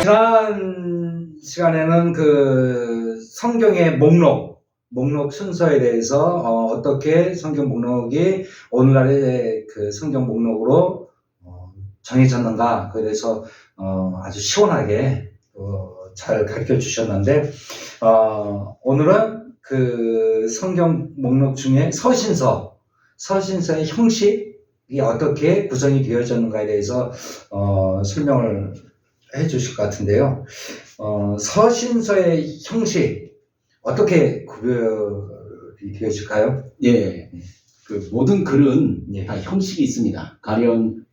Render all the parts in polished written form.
지난 시간에는 그 성경의 목록 순서에 대해서 어떻게 성경 목록이 오늘날의 그 성경 목록으로 정해졌는가, 그에 대해서 아주 시원하게 잘 가르쳐 주셨는데, 오늘은 그 성경 목록 중에 서신서의 형식이 어떻게 구성이 되어졌는가에 대해서 설명을 해 주실 것 같은데요. 서신서의 형식 어떻게 구별이 되어질까요? 예, 그 모든 글은 예. 다 형식이 있습니다. 가령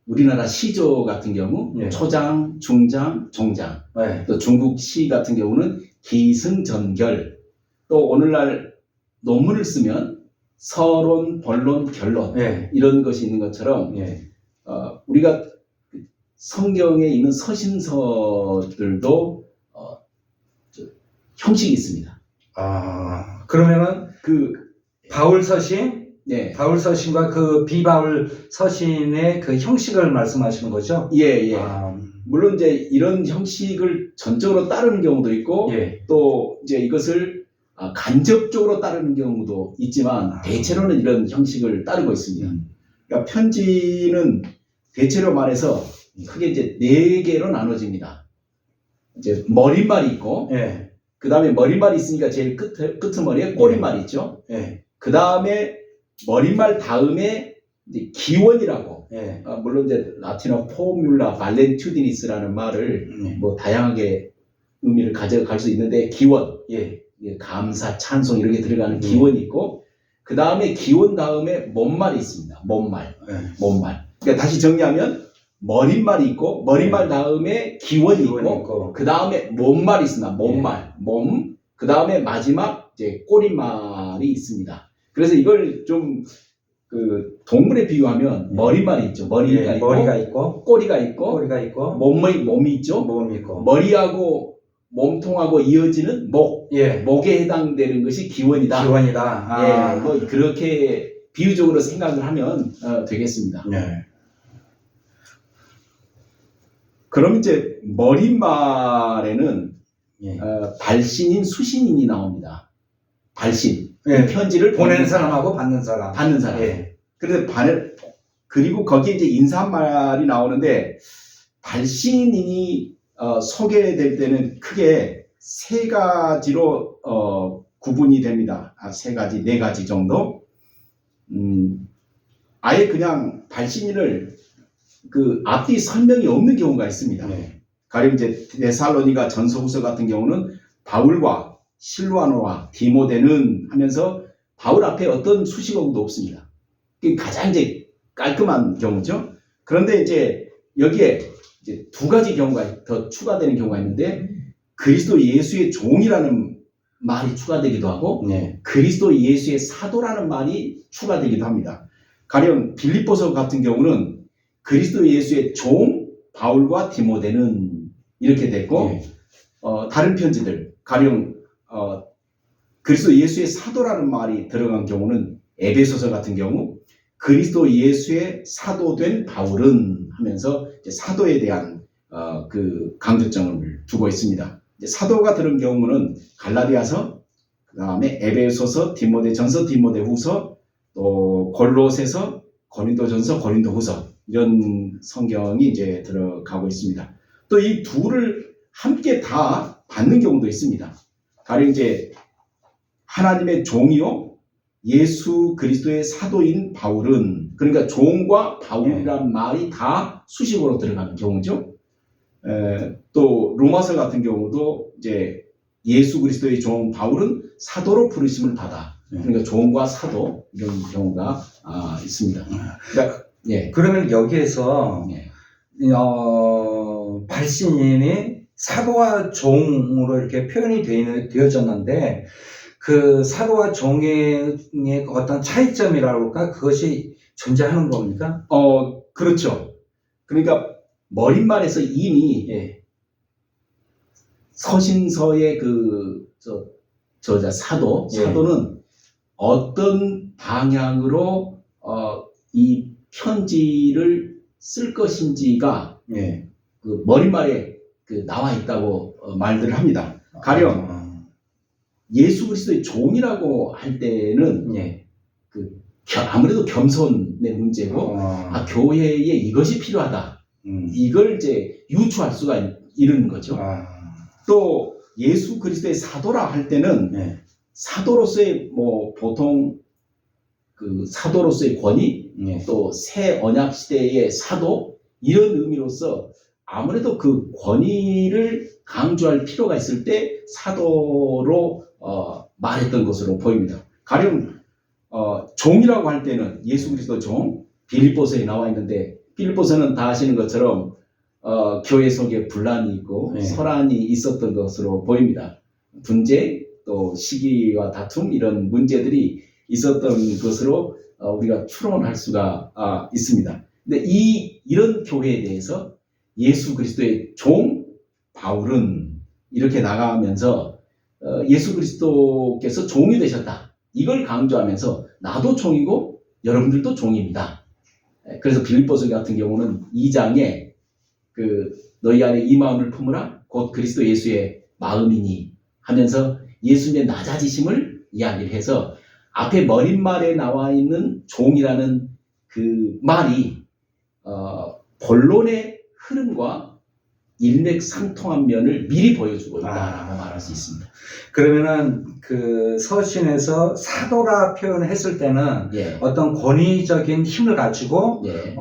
우리나라 시조 같은 경우 예. 초장, 중장, 종장, 네. 또 중국 시 같은 경우는 기승전결, 또 오늘날 논문을 쓰면 서론, 본론, 결론, 예. 이런 것이 있는 것처럼 예. 우리가 성경에 있는 서신서들도 형식이 있습니다. 그러면은 그 바울 서신, 네. 바울 서신과 그 비바울 서신의 그 형식을 말씀하시는 거죠? 예. 물론 이제 이런 형식을 전적으로 따르는 경우도 있고, 예. 또 이제 이것을 간접적으로 따르는 경우도 있지만, 대체로는 이런 형식을 따르고 있습니다. 그러니까 편지는 대체로 말해서 크게 이제 4개로 나눠집니다. 이제 머릿말이 있고, 예. 그 다음에 머릿말이 있으니까 제일 끝머리에 꼬릿말이 있죠. 예. 그 다음에 머릿말 다음에 이제 기원이라고, 예. 물론 이제 라틴어 포뮬라 발렌튜디니스라는 말을 뭐 다양하게 의미를 가져갈 수 있는데, 기원, 예. 감사, 찬송 이런 게 들어가는 기원이 있고, 그 다음에 기원 다음에 몸말이 있습니다. 몸말. 그러니까 다시 정리하면 머릿말이 있고, 머릿말 다음에 기원이 있고, 그 다음에 몸말이 있습니다. 몸말, 몸. 그 다음에 마지막 이제 꼬릿말이 있습니다. 그래서 이걸 좀 그 동물에 비유하면 머릿말이 있죠. 머리가 있고, 꼬리가 있고, 몸이 있죠. 몸이 있고, 머리하고 몸통하고 이어지는 목에 해당되는 것이 기원이다. 예, 뭐 그렇게 비유적으로 생각을 하면 되겠습니다. 네. 그럼 이제 머릿말에는 예. 발신인, 수신인이 나옵니다. 발신. 예. 편지를 보내는 사람하고 받는 사람. 예. 그리고 거기에 이제 인사말이 나오는데, 발신인이 소개될 때는 크게 3가지로 구분이 됩니다. 3가지, 4가지 정도. 아예 그냥 발신인을 그 앞뒤 설명이 없는 경우가 있습니다. 가령 이제 데살로니가 전서후서 같은 경우는 바울과 실루아노와 디모데는 하면서 바울 앞에 어떤 수식어도 없습니다. 그게 가장 이제 깔끔한 경우죠. 그런데 이제 여기에 이제 2가지 경우가 더 추가되는 경우가 있는데, 그리스도 예수의 종이라는 말이 추가되기도 하고, 그리스도 예수의 사도라는 말이 추가되기도 합니다. 가령 빌립보서 같은 경우는 그리스도 예수의 종 바울과 디모데는 이렇게 됐고, 다른 편지들 가령 그리스도 예수의 사도라는 말이 들어간 경우는 에베소서 같은 경우 그리스도 예수의 사도된 바울은 하면서 이제 사도에 대한 그 강조점을 두고 있습니다. 이제 사도가 들은 경우는 갈라디아서, 그 다음에 에베소서, 디모데전서, 디모데후서, 또 골로새서, 고린도전서, 고린도후서, 이런 성경이 이제 들어가고 있습니다. 또 이 둘을 함께 다 받는 경우도 있습니다. 가령 이제 하나님의 종이요 예수 그리스도의 사도인 바울은, 그러니까 종과 바울이란 말이 다 수식어로 들어가는 경우죠. 또 로마서 같은 경우도 이제 예수 그리스도의 종 바울은 사도로 부르심을 받아, 그러니까 종과 사도, 이런 경우가 있습니다. 그러니까, 그러면 여기에서 발신인이 사도와 종으로 이렇게 표현이 되어졌는데, 그 사도와 종의 어떤 차이점이라고 할까? 그것이 존재하는 겁니까? 그렇죠. 그러니까 머릿말에서 이미 서신서의 그 저자 사도는 어떤 방향으로 이 편지를 쓸 것인지가 예. 그 머릿말에 그 나와 있다고 말들을 합니다. 가령 예수 그리스도의 종이라고 할 때는 예. 아무래도 겸손의 문제고 교회에 이것이 필요하다. 이걸 이제 유추할 수가 있는 거죠. 또 예수 그리스도의 사도라 할 때는 예. 사도로서의 뭐 보통 그 사도로서의 권위 예. 또 새 언약 시대의 사도 이런 의미로서 아무래도 그 권위를 강조할 필요가 있을 때 사도로 말했던 것으로 보입니다. 가령 종이라고 할 때는 예수 그리스도 종 빌립보서에 나와 있는데 빌립보서는 다 아시는 것처럼 교회 속에 분란이 있고 네. 소란이 있었던 것으로 보입니다. 분쟁 또 시기와 다툼 이런 문제들이 있었던 것으로 우리가 추론할 수가 있습니다. 근데 이런 교회에 대해서 예수 그리스도의 종 바울은 이렇게 나가면서 예수 그리스도께서 종이 되셨다. 이걸 강조하면서 나도 종이고 여러분들도 종입니다. 그래서 빌립보서 같은 경우는 2장에 너희 안에 이 마음을 품으라 곧 그리스도 예수의 마음이니 하면서 예수님의 낮아지심을 이야기를 해서 앞에 머릿말에 나와 있는 종이라는 그 말이 본론의 흐름과 일맥상통한 면을 미리 보여주고 있다라고 말할 수 있습니다. 그러면은 그 서신에서 사도라 표현했을 때는 예. 어떤 권위적인 힘을 가지고 예.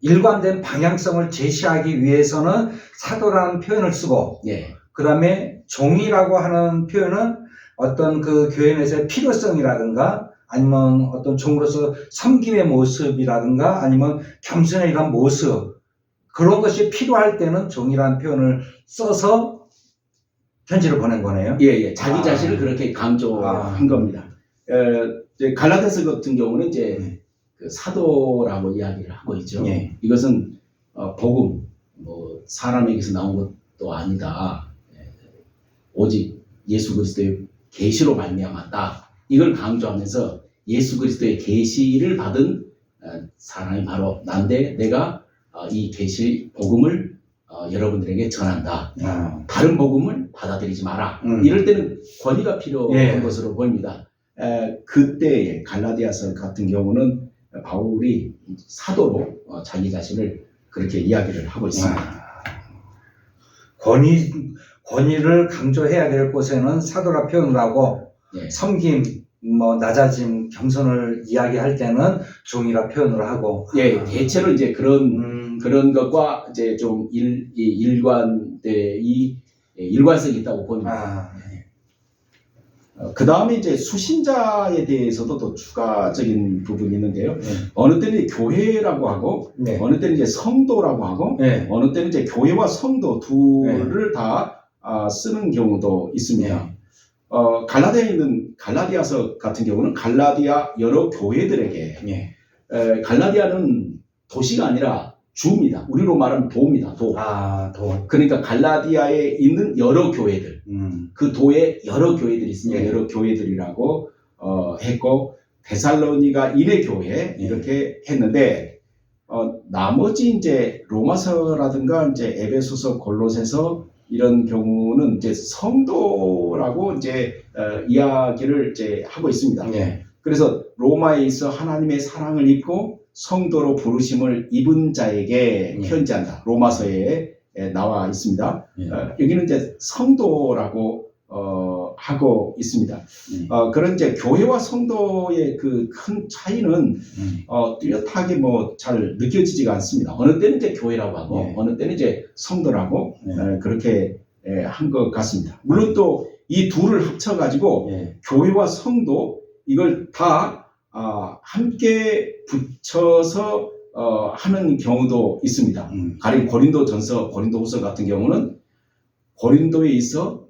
일관된 방향성을 제시하기 위해서는 사도라는 표현을 쓰고 예. 그 다음에 종이라고 하는 표현은 어떤 그 교회 내에서의 필요성이라든가 아니면 어떤 종으로서 섬김의 모습이라든가 아니면 겸손의 이런 모습 그런 것이 필요할 때는 종이라는 표현을 써서 편지를 보낸 거네요. 예. 자기 자신을 그렇게 강조한 겁니다. 이제 갈라디아서 같은 경우는 이제 그 사도라고 이야기를 하고 있죠. 예. 이것은 복음, 뭐 사람에게서 나온 것도 아니다. 오직 예수 그리스도의 계시로 말미암았다. 이걸 강조하면서 예수 그리스도의 계시를 받은 사람이 바로 난데 내가 이 계시 복음을 여러분들에게 전한다. 다른 복음을 받아들이지 마라. 이럴 때는 권위가 필요한 것으로 보입니다. 그때 갈라디아서 같은 경우는 바울이 사도로 자기 자신을 그렇게 이야기를 하고 있습니다. 권위를 강조해야 될 곳에는 사도라 표현을 하고 예. 섬김, 뭐 낮아짐, 겸손을 이야기할 때는 종이라 표현을 하고 예, 대체로 이제 그런 것과 이제 좀 일관성이 있다고 봅니다. 그 다음에 이제 수신자에 대해서도 또 추가적인 부분이 있는데요. 어느 때는 교회라고 하고, 어느 때는 이제 성도라고 하고, 어느 때는 이제 교회와 성도 둘을 다 쓰는 경우도 있습니다. 갈라디아에 있는 갈라디아서 같은 경우는 갈라디아 여러 교회들에게 갈라디아는 도시가 아니라 주입니다. 우리로 말하면 도입니다. 도. 그러니까 갈라디아에 있는 여러 교회들, 그 도에 여러 교회들이 있으니까 여러 교회들이라고 했고 데살로니가 인의 교회 이렇게 했는데 나머지 이제 로마서라든가 이제 에베소서, 골로새서 이런 경우는 이제 성도라고 이제 이야기를 이제 하고 있습니다. 그래서 로마에 있어 하나님의 사랑을 입고 성도로 부르심을 입은 자에게 편지한다. 로마서에 나와 있습니다. 여기는 이제 성도라고 하고 있습니다. 그런 이제 교회와 성도의 그 큰 차이는 뚜렷하게 뭐 잘 느껴지지가 않습니다. 어느 때는 이제 교회라고 하고 어느 때는 이제 성도라고 그렇게 한 것 같습니다. 물론 또 이 둘을 합쳐가지고 교회와 성도 이걸 다 함께 붙여서 하는 경우도 있습니다. 가령 고린도전서, 고린도후서 같은 경우는 고린도에 있어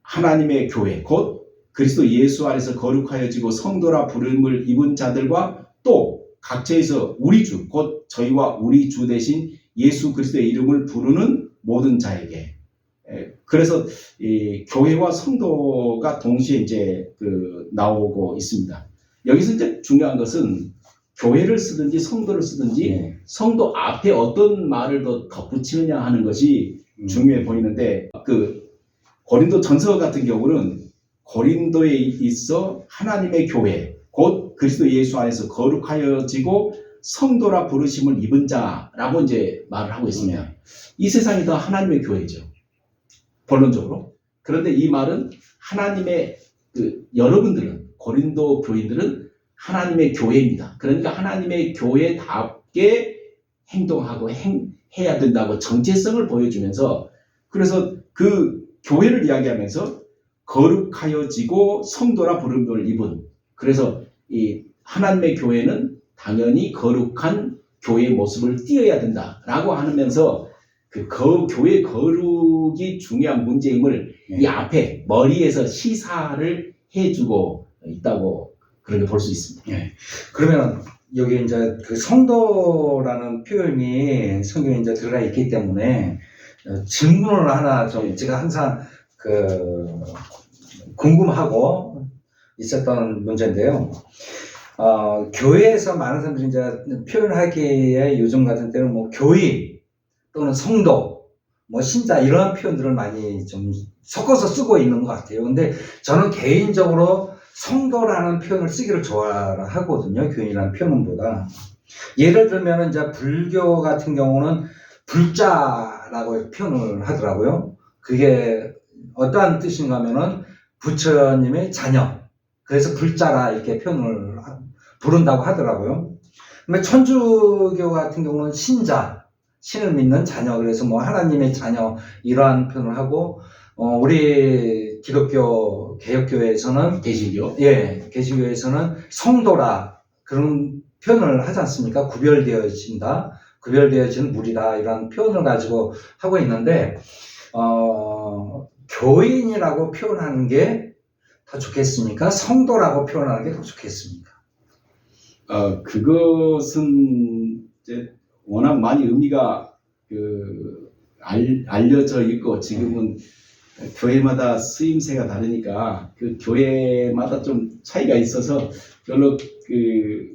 하나님의 교회 곧 그리스도 예수 안에서 거룩하여지고 성도라 부름을 입은 자들과 또 각처에서 우리 주 곧 저희와 우리 주 대신 예수 그리스도의 이름을 부르는 모든 자에게 그래서 이 교회와 성도가 동시에 이제 나오고 있습니다. 여기서 이제 중요한 것은 교회를 쓰든지 성도를 쓰든지 성도 앞에 어떤 말을 더 덧붙이느냐 하는 것이 중요해 보이는데 그 고린도 전서 같은 경우는 고린도에 있어 하나님의 교회 곧 그리스도 예수 안에서 거룩하여지고 성도라 부르심을 입은 자라고 이제 말을 하고 있습니다. 이 세상이 다 하나님의 교회죠. 본론적으로. 그런데 이 말은 하나님의 여러분들은 고린도 교인들은 하나님의 교회입니다. 그러니까 하나님의 교회답게 행동하고 해야 된다고 정체성을 보여주면서 그래서 그 교회를 이야기하면서 거룩하여지고 성도라 부름을 입은 그래서 이 하나님의 교회는 당연히 거룩한 교회의 모습을 띄어야 된다라고 하면서 그 교회 거룩이 중요한 문제임을 이 앞에 머리에서 시사를 해주고 있다고 그렇게 볼 수 있습니다. 그러면 여기 이제 그 성도라는 표현이 성경에 이제 들어가 있기 때문에 질문을 하나 좀 제가 항상 궁금하고 있었던 문제인데요. 교회에서 많은 사람들이 이제 표현하기에 요즘 같은 때는 뭐 교인 또는 성도, 뭐 신자 이런 표현들을 많이 좀 섞어서 쓰고 있는 것 같아요. 근데 저는 개인적으로 성도라는 표현을 쓰기를 좋아하거든요. 교인이라는 표현보다. 예를 들면 이제 불교 같은 경우는 불자라고 표현을 하더라고요. 그게 어떠한 뜻인가 하면은 부처님의 자녀. 그래서 불자라 이렇게 표현을 부른다고 하더라고요. 근데 천주교 같은 경우는 신자, 신을 믿는 자녀. 그래서 뭐 하나님의 자녀 이러한 표현을 하고 우리 기독교 개혁교회에서는 개신교? 개신교에서는 성도라 그런 표현을 하지 않습니까? 구별되어진다, 구별되어진 무리다 이런 표현을 가지고 하고 있는데 교인이라고 표현하는 게 더 좋겠습니까? 성도라고 표현하는 게 더 좋겠습니까? 그것은 이제 워낙 많이 의미가 알려져 있고 지금은 교회마다 쓰임새가 다르니까 그 교회마다 좀 차이가 있어서 별로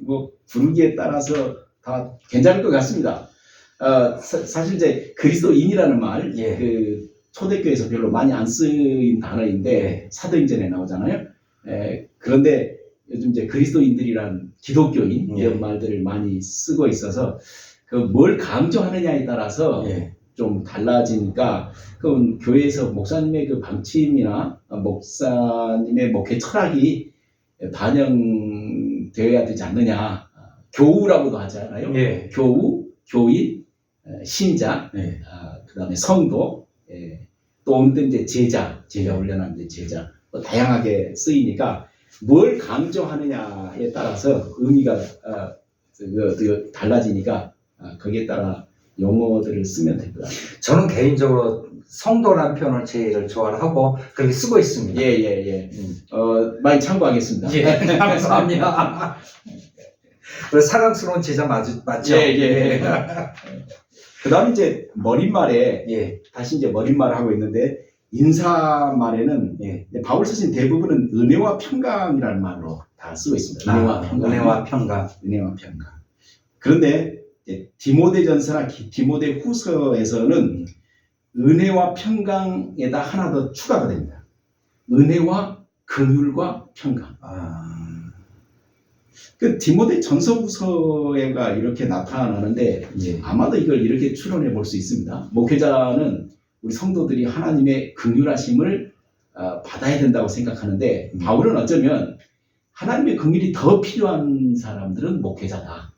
뭐 부르기에 따라서 다 괜찮을 것 같습니다. 사실 이제 그리스도인이라는 말, 초대교회에서 별로 많이 안 쓰인 단어인데 사도행전에 나오잖아요. 그런데 요즘 이제 그리스도인들이란 기독교인 이런 말들을 많이 쓰고 있어서 뭘 강조하느냐에 따라서 좀 달라지니까 그럼 교회에서 목사님의 그 방침이나 목사님의 목회 철학이 반영되어야 되지 않느냐. 교우라고도 하잖아요. 교우, 교인, 신자, 그다음에 성도, 또 이제 제자 훈련하는데 제자 다양하게 쓰이니까 뭘 강조하느냐에 따라서 의미가 달라지니까 거기에 따라 용어들을 쓰면 될 것 같아요. 저는 개인적으로 성도라는 표현을 제일 좋아하고 그렇게 쓰고 있습니다. 많이 참고하겠습니다. 감사합니다. 사랑스러운 제자 맞죠? 그 다음에 이제 머릿말에 다시 이제 머릿말을 하고 있는데 인사말에는 바울 서신 대부분은 은혜와 평강이라는 말로 다 쓰고 있습니다. 은혜와 평강. 그런데 디모데전서나 디모데 후서에서는 은혜와 평강에다 하나 더 추가가 됩니다. 은혜와 긍휼과 평강. 그 디모데 전서후서가 이렇게 나타나는데 아마도 이걸 이렇게 추론해 볼 수 있습니다. 목회자는 우리 성도들이 하나님의 긍휼하심을 받아야 된다고 생각하는데 바울은 어쩌면 하나님의 긍휼이 더 필요한 사람들은 목회자다.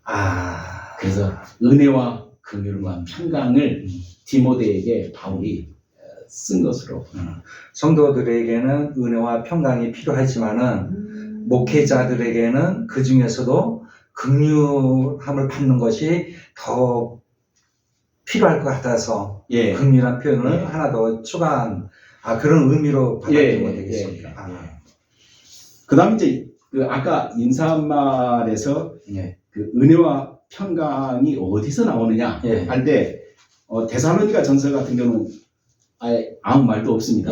그래서 은혜와 긍휼과 평강을 디모데에게 바울이 쓴 것으로. 성도들에게는 은혜와 평강이 필요하지만은 목회자들에게는 그 중에서도 긍휼함을 받는 것이 더 필요할 것 같아서 긍휼한 표현을 하나 더 추가한 그런 의미로 받아들이면 되겠습니다. 그 다음에 이제 아까 인사말에서 그 은혜와 평강이 어디서 나오느냐 할 때 데살로니가 전서 같은 경우는 아무 말도 없습니다.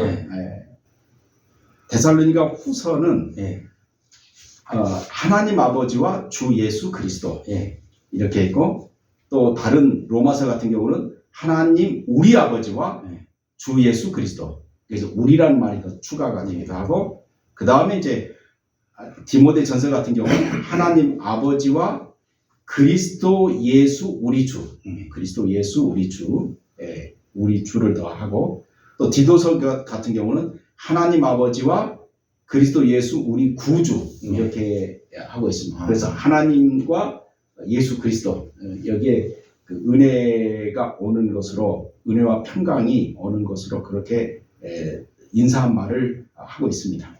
데살로니가 후서는 하나님 아버지와 주 예수 그리스도 이렇게 있고 또 다른 로마서 같은 경우는 하나님 우리 아버지와 네. 주 예수 그리스도. 그래서 우리라는 말이 더 추가가 되기도 하고, 그 다음에 이제 디모데 전서 같은 경우는 하나님 아버지와 그리스도 예수 우리 주, 그리스도 예수 우리 주, 우리 주를 더하고, 또 디도서 같은 경우는 하나님 아버지와 그리스도 예수 우리 구주 이렇게 하고 있습니다. 그래서 하나님과 예수 그리스도 여기에 그 은혜가 오는 것으로, 은혜와 평강이 오는 것으로 그렇게 인사한 말을 하고 있습니다.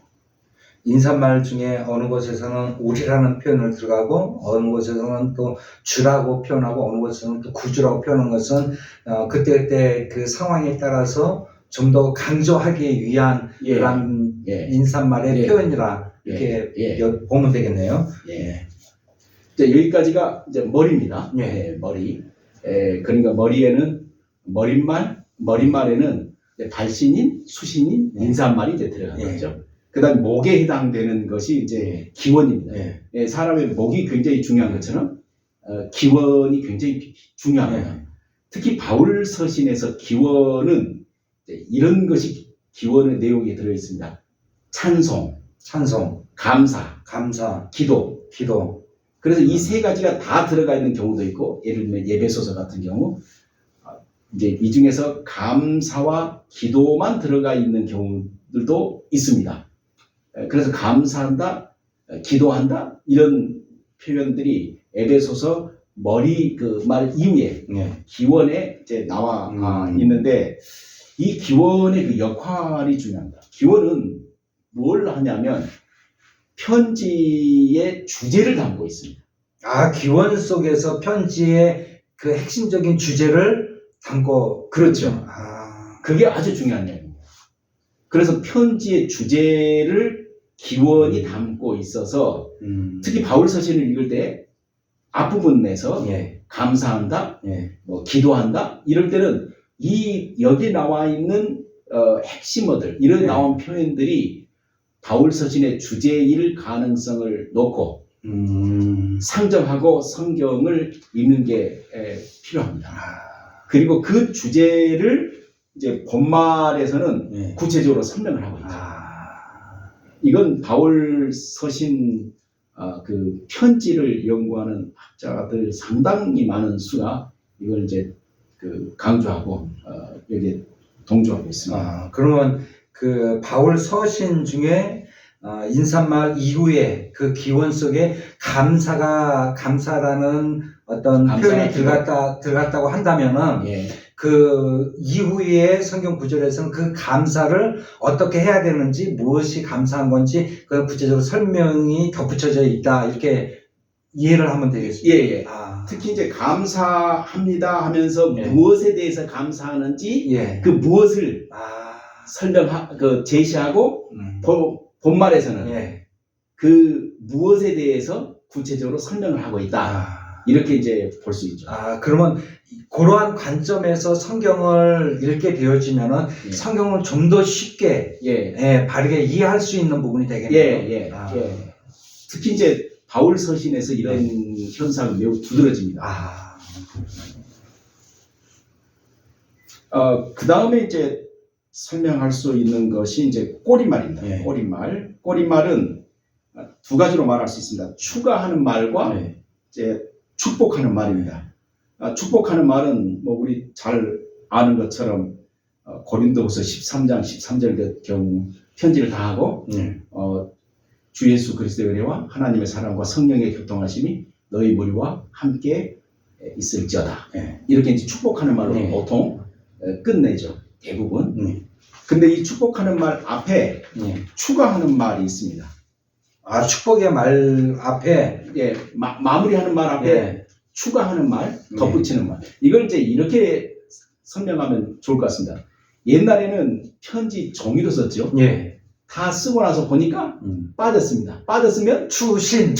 인사말 중에 어느 곳에서는 우리라는 표현을 들어가고 어느 곳에서는 또 주라고 표현하고 어느 곳에서는 또 구주라고 표현하는 것은 그때그때 그 상황에 따라서 좀 더 강조하기 위한 그런 인사말의 표현이라 이렇게 보면 되겠네요. 이제 여기까지가 이제 머리입니다. 예. 머리. 그러니까 머릿말에는 발신인, 수신인, 인사말이 이제 들어가는 거죠. 그다음 목에 해당되는 것이 이제 기원입니다. 사람의 목이 굉장히 중요한 것처럼 기원이 굉장히 중요합니다. 특히 바울 서신에서 기원은 이런 것이 기원의 내용에 들어 있습니다. 찬송, 감사, 기도. 그래서 이 세 가지가 다 들어가 있는 경우도 있고, 예를 들면 예배소서 같은 경우 이제 이 중에서 감사와 기도만 들어가 있는 경우들도 있습니다. 그래서 감사한다, 기도한다 이런 표현들이 에베소서 머리 그 말 이후에 기원에 이제 나와 있는데, 이 기원의 그 역할이 중요합니다. 기원은 뭘 하냐면 편지의 주제를 담고 있습니다. 기원 속에서 편지의 그 핵심적인 주제를 담고. 그렇죠. 그게 아주 중요한 내용입니다. 그래서 편지의 주제를 기원이 담고 있어서 특히 바울 서신을 읽을 때 앞부분에서 감사한다, 뭐 기도한다 이럴 때는 이 여기 나와 있는 핵심어들 이런 나온 표현들이 바울 서신의 주제일 가능성을 놓고 상정하고 성경을 읽는 게 필요합니다. 그리고 그 주제를 이제 본말에서는 구체적으로 설명을 하고 있죠. 이건 바울 서신 그 편지를 연구하는 학자들 상당히 많은 수가 이걸 이제 그 강조하고 여기에 동조하고 있습니다. 그러면 그 바울 서신 중에 인사말 이후에 그 기원 속에 감사라는 어떤 표현이 들어갔다고 한다면은 그 이후에 성경 구절에서는 그 감사를 어떻게 해야 되는지, 무엇이 감사한 건지 그 구체적으로 설명이 덧붙여져 있다 이렇게 이해를 하면 되겠습니다. 특히 이제 감사합니다 하면서 무엇에 대해서 감사하는지 그 무엇을 제시하고 본말에서는 그 무엇에 대해서 구체적으로 설명을 하고 있다. 이렇게 이제 볼 수 있죠. 그러면 그러한 관점에서 성경을 읽게 되어지면은 성경을 좀 더 쉽게 바르게 이해할 수 있는 부분이 되겠네요. 특히 이제 바울 서신에서 이런 현상은 매우 두드러집니다. 그 다음에 이제 설명할 수 있는 것이 이제 꼬리말입니다. 꼬리말은 두 가지로 말할 수 있습니다. 추가하는 말과 이제 축복하는 말입니다. 축복하는 말은 뭐 우리 잘 아는 것처럼 고린도후서 13장 13절 경우 편지를 다 하고 주 예수 그리스도의 은혜와 하나님의 사랑과 성령의 교통하심이 너희 무리와 함께 있을지어다. 이렇게 이제 축복하는 말로 보통 끝내죠. 대부분. 근데 이 축복하는 말 앞에 추가하는 말이 있습니다. 축복의 말 앞에 마무리하는 말 앞에 추가하는 말, 덧붙이는 말. 이걸 이제 이렇게 설명하면 좋을 것 같습니다. 옛날에는 편지 종이로 썼죠. 다 쓰고 나서 보니까 빠졌습니다. 빠졌으면 추신.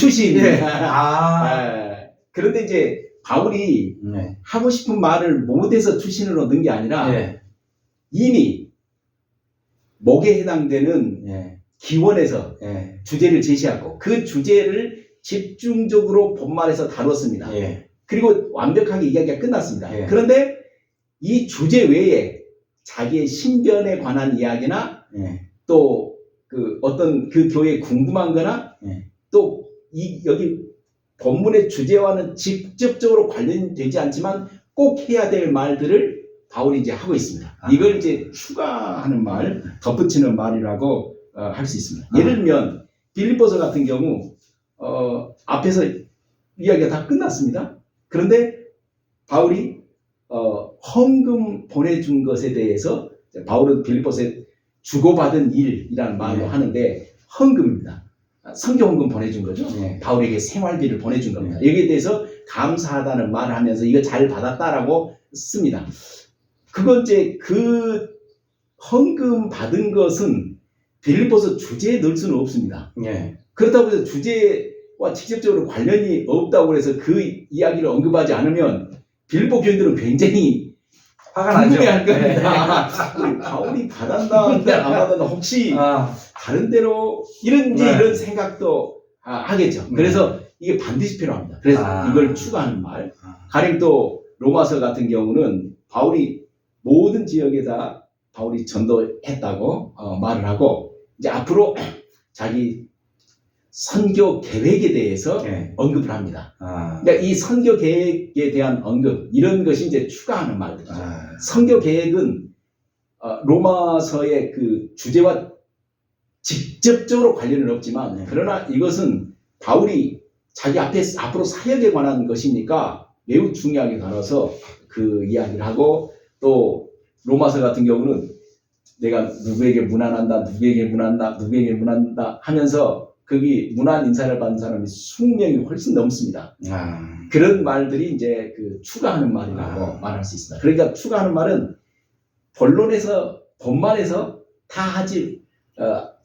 그런데 이제 바울이 하고 싶은 말을 못해서 추신으로 넣은 게 아니라 이미 목에 해당되는 기원에서 주제를 제시하고 그 주제를 집중적으로 본말에서 다뤘습니다. 그리고 완벽하게 이야기가 끝났습니다. 예. 그런데 이 주제 외에 자기의 신변에 관한 이야기나 예. 또 그 어떤 그 교회에 궁금한 거나 예. 또 여기 본문의 주제와는 직접적으로 관련되지 않지만 꼭 해야 될 말들을 바울이 이제 하고 있습니다. 아. 이걸 이제 추가하는 말, 덧붙이는 말이라고 할 수 있습니다. 아. 예를 들면 빌립보서 같은 경우 앞에서 이야기가 다 끝났습니다. 그런데 바울이 헌금 보내준 것에 대해서 바울은 빌립보서에 주고받은 일이라는 말로 네. 하는데 헌금입니다. 선교 헌금 보내준 거죠. 네. 바울에게 생활비를 보내준 겁니다. 여기에 대해서 감사하다는 말을 하면서 이거 잘 받았다라고 씁니다. 그건 이제 그 헌금 받은 것은 빌립보서 주제에 넣을 수는 없습니다. 예. 그렇다고 해서 주제와 직접적으로 관련이 없다고 해서 그 이야기를 언급하지 않으면 빌립보 교인들은 굉장히 화가 나죠. 궁금해할 네. 겁니다. 바울이 받았나 안 받았나 혹시 다른 데로 이런 이제 네. 이런 생각도 하겠죠. 네. 그래서 이게 반드시 필요합니다. 그래서 이걸 추가하는 말. 가령 또 로마서 같은 경우는 바울이 모든 지역에다 바울이 전도했다고 말을 하고 이제 앞으로 자기 선교 계획에 대해서 예. 언급을 합니다. 그러니까 이 선교 계획에 대한 언급 이런 것이 이제 추가하는 말들이죠. 선교 계획은 로마서의 그 주제와 직접적으로 관련은 없지만 그러나 이것은 바울이 자기 앞으로 사역에 관한 것이니까 매우 중요하게 다뤄서 그 이야기를 하고 또 로마서 같은 경우는 내가 누구에게 문안한다, 누구에게 문안한다, 누구에게 문안한다 하면서 거기 문안 인사를 받은 사람이 20명이 훨씬 넘습니다. 그런 말들이 이제 그 추가하는 말이라고 말할 수 있습니다. 그러니까 추가하는 말은 본만에서 다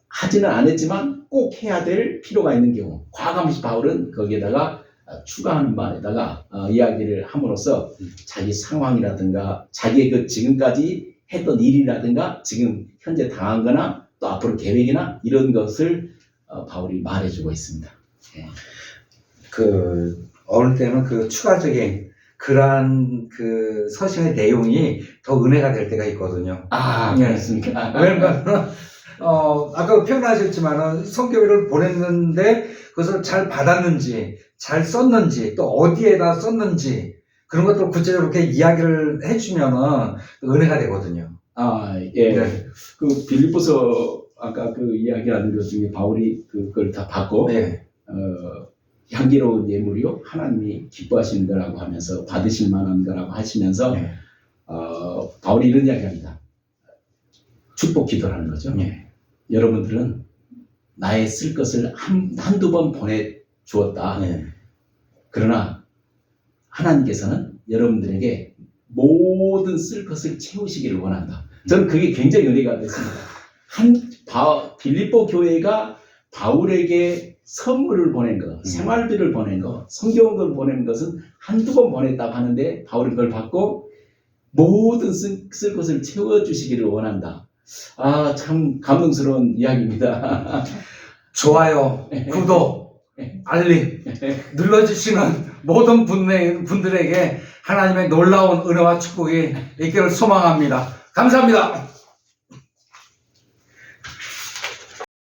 하지는 않았지만 꼭 해야 될 필요가 있는 경우 과감히 바울은 거기에다가 추가하는 말에다가 이야기를 함으로써 자기 상황이라든가 자기의 그 지금까지 했던 일이라든가 지금 현재 당한 거나 또 앞으로 계획이나 이런 것을 바울이 말해주고 있습니다. 예. 어느 때는 그 추가적인 그러한 그 서신의 내용이 더 은혜가 될 때가 있거든요. 그렇습니까? 왜냐면 아까 표현하셨지만은 선교비를 보냈는데 그것을 잘 받았는지, 잘 썼는지, 또 어디에다 썼는지 그런 것들을 구체적으로 이렇게 이야기를 해주면은 은혜가 되거든요. 예. 네. 그 빌립보서 아까 그 이야기하는 것 중에 바울이 그걸 다 받고 네. 향기로운 예물이요 하나님이 기뻐하시는 거라고 하면서 받으실 만한 거라고 하시면서 네. 바울이 이런 이야기합니다. 축복 기도를 하는 거죠. 네. 여러분들은 나의 쓸 것을 한두 번 보내주었다. 네. 그러나 하나님께서는 여러분들에게 모든 쓸 것을 채우시기를 원한다. 저는 그게 굉장히 은혜가 됐습니다. 빌립보 교회가 바울에게 선물을 보낸 것, 생활비를 보낸 것, 성경을 보낸 것은 한두 번 보냈다고 하는데 바울은 그걸 받고 모든 쓸 것을 채워주시기를 원한다. 참 감동스러운 이야기입니다. 좋아요, 구독, 알림 눌러주시는 모든 분들에게 하나님의 놀라운 은혜와 축복이 있기를 소망합니다. 감사합니다.